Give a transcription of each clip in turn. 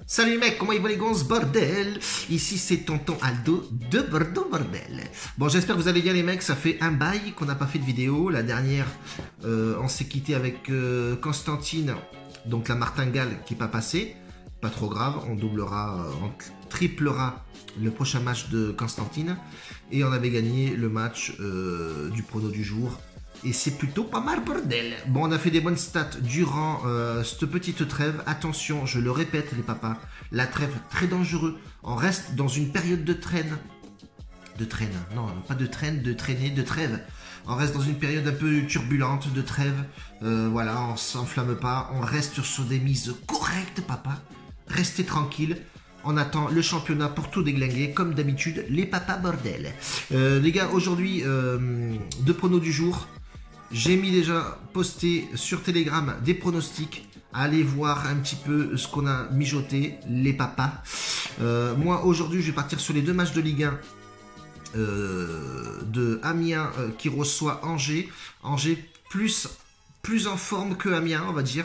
Salut mec, comment il va les gonzes, bordel? Ici c'est tonton Aldo de Bordeaux, bordel. Bon, j'espère que vous allez bien les mecs, ça fait un bail qu'on n'a pas fait de vidéo. La dernière, on s'est quitté avec Constantine, donc la martingale qui n'est pas passée. Pas trop grave, on doublera, on triplera le prochain match de Constantine. Et on avait gagné le match du prono du jour. Et c'est plutôt pas mal, bordel. Bon, on a fait des bonnes stats durant cette petite trêve. Attention, je le répète, les papas, la trêve, très dangereux. On reste dans une période de traîne. De traîne, non, pas de traîne, de traîner, de trêve. On reste dans une période un peu turbulente de trêve. Voilà, on s'enflamme pas. On reste sur des mises correctes, papa. Restez tranquille. On attend le championnat pour tout déglinguer, comme d'habitude, les papas, bordel. Les gars, aujourd'hui, deux pronos du jour. J'ai déjà posté sur Telegram des pronostics. Allez voir un petit peu ce qu'on a mijoté, les papas. Moi, aujourd'hui, je vais partir sur les deux matchs de Ligue 1 de Amiens qui reçoit Angers. Angers plus en forme que Amiens, on va dire.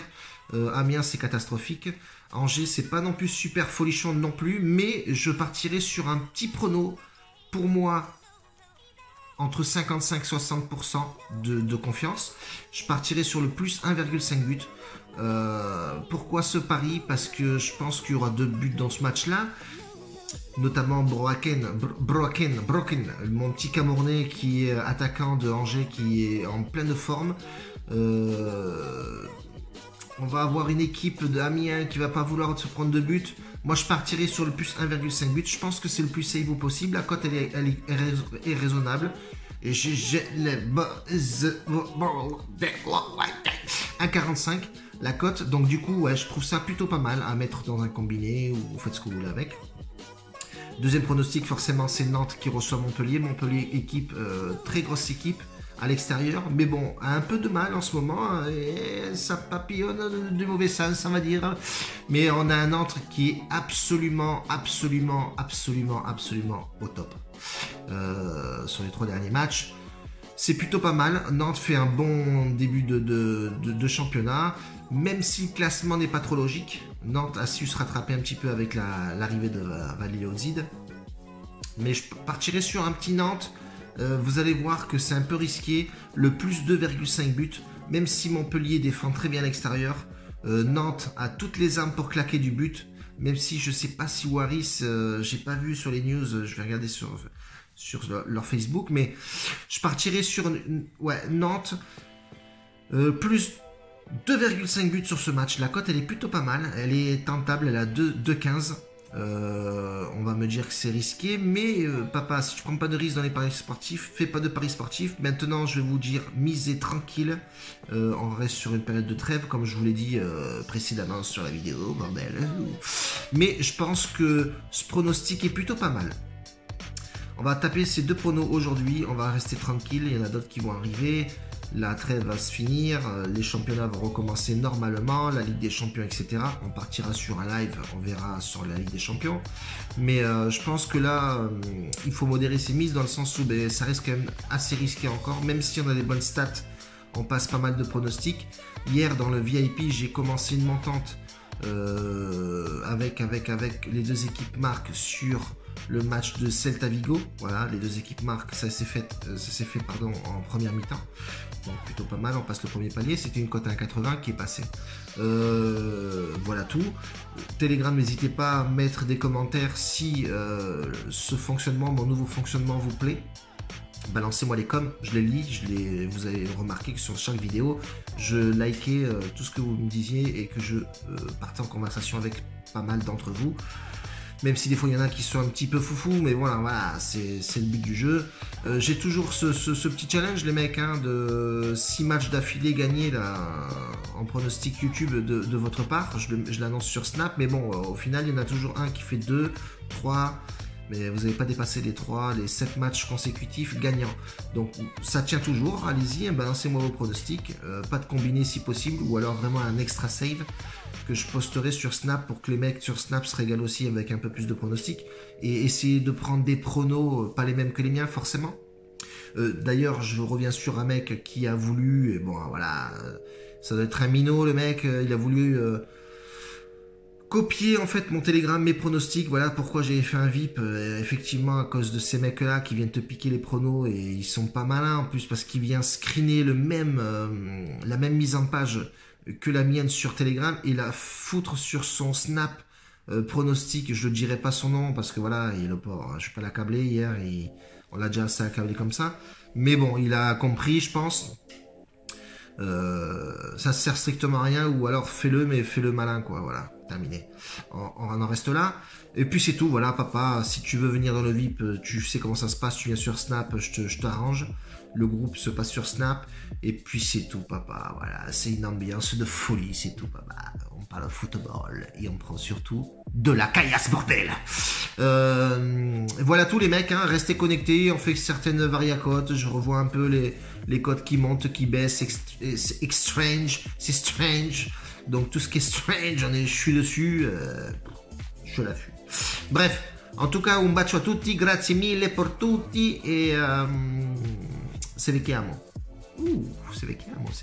Amiens, c'est catastrophique. Angers, c'est pas non plus super folichon non plus. Mais je partirai sur un petit prono, pour moi, entre 55 et 60% de confiance. Je partirai sur le plus 1,5 but. Pourquoi ce pari? Parce que je pense qu'il y aura 2 buts dans ce match-là. Notamment Brocken, mon petit Camerounais qui est attaquant de Angers, qui est en pleine forme. On va avoir une équipe d'Amiens qui va pas vouloir se prendre de but. Moi, je partirai sur le plus 1,5 but. Je pense que c'est le plus safe possible. La cote, elle est raisonnable. Et j'ai les 1,45 la cote. Donc, du coup, ouais, je trouve ça plutôt pas mal à mettre dans un combiné ou vous faites ce que vous voulez avec. Deuxième pronostic, forcément, c'est Nantes qui reçoit Montpellier. Montpellier, équipe, très grosse équipe à l'extérieur, mais bon, a un peu de mal en ce moment, et ça papillonne du mauvais sens, on va dire. Mais on a un Nantes qui est absolument au top. Sur les 3 derniers matchs, c'est plutôt pas mal. Nantes fait un bon début de championnat, même si le classement n'est pas trop logique. Nantes a su se rattraper un petit peu avec l'arrivée de Valilozid. Mais je partirai sur un petit Nantes. Vous allez voir que c'est un peu risqué. Le plus 2,5 buts, même si Montpellier défend très bien à l'extérieur, Nantes a toutes les armes pour claquer du but. Même si je sais pas si Waris, j'ai pas vu sur les news, je vais regarder sur leur Facebook, mais je partirai sur Nantes, plus 2,5 buts sur ce match. La cote, elle est plutôt pas mal, elle est tentable, elle a 2,15. On va me dire que c'est risqué, mais papa, si tu prends pas de risque dans les paris sportifs, fais pas de paris sportifs. Maintenant, je vais vous dire, misez tranquille. On reste sur une période de trêve, comme je vous l'ai dit précédemment sur la vidéo, bordel. Mais je pense que ce pronostic est plutôt pas mal. On va taper ces deux pronos aujourd'hui, on va rester tranquille, il y en a d'autres qui vont arriver. La trêve va se finir, les championnats vont recommencer normalement, la Ligue des Champions, etc. On partira sur un live, on verra sur la Ligue des Champions. Mais je pense que là, il faut modérer ses mises dans le sens où ça reste quand même assez risqué encore. Même si on a des bonnes stats, on passe pas mal de pronostics. Hier, dans le VIP, j'ai commencé une montante avec les deux équipes marques sur le match de Celta Vigo. Voilà, les deux équipes marques, ça s'est fait en première mi-temps. Donc plutôt pas mal, on passe le premier palier. C'était une cote à 1,80 qui est passée. Voilà tout. Telegram, n'hésitez pas à mettre des commentaires si ce fonctionnement, mon nouveau fonctionnement vous plaît. Balancez-moi les coms, je les lis, vous avez remarqué que sur chaque vidéo, je likais tout ce que vous me disiez et que je partais en conversation avec pas mal d'entre vous. Même si des fois il y en a qui sont un petit peu foufou, mais voilà, c'est le but du jeu. J'ai toujours ce petit challenge, les mecs, de 6 matchs d'affilée gagnés là, en pronostic YouTube de votre part. Je l'annonce sur Snap, mais bon, au final, il y en a toujours un qui fait 2, 3, mais vous n'avez pas dépassé les 7 matchs consécutifs gagnants. Donc ça tient toujours, allez-y, balancez-moi vos pronostics. Pas de combiné si possible, ou alors vraiment un extra save que je posterai sur Snap pour que les mecs sur Snap se régalent aussi avec un peu plus de pronostics. Et essayer de prendre des pronos, pas les mêmes que les miens forcément. D'ailleurs, je reviens sur un mec qui a voulu, bon voilà, ça doit être un minot le mec, il a voulu copié en fait mon Telegram, mes pronostics. Voilà pourquoi j'ai fait un VIP. Effectivement, à cause de ces mecs-là qui viennent te piquer les pronos et ils sont pas malins en plus parce qu'ils viennent screener la même mise en page que la mienne sur Telegram et la foutre sur son Snap pronostic. Je ne dirai pas son nom parce que voilà, il est le pauvre. Je vais pas l'accabler hier. On l'a déjà assez accablé comme ça. Mais bon, il a compris, je pense. Ça sert strictement à rien ou alors fais-le mais fais-le malin quoi, voilà, terminé. On en reste là et puis c'est tout, voilà papa, si tu veux venir dans le VIP, tu sais comment ça se passe, tu viens sur Snap, je t'arrange, le groupe se passe sur Snap et puis c'est tout papa, voilà, c'est une ambiance de folie, c'est tout papa, on parle football et on prend surtout de la caillasse bordel. Voilà tous les mecs, hein, restez connectés, on fait certaines variacotes, je revois un peu les codes qui montent, qui baissent, c'est strange. Donc tout ce qui est strange, je suis dessus, je l'affume. Bref, en tout cas, un bacio a tutti, grazie mille pour tutti et se vecchiamo. Se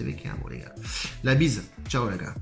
vecchiamo les gars. La bise, ciao les gars.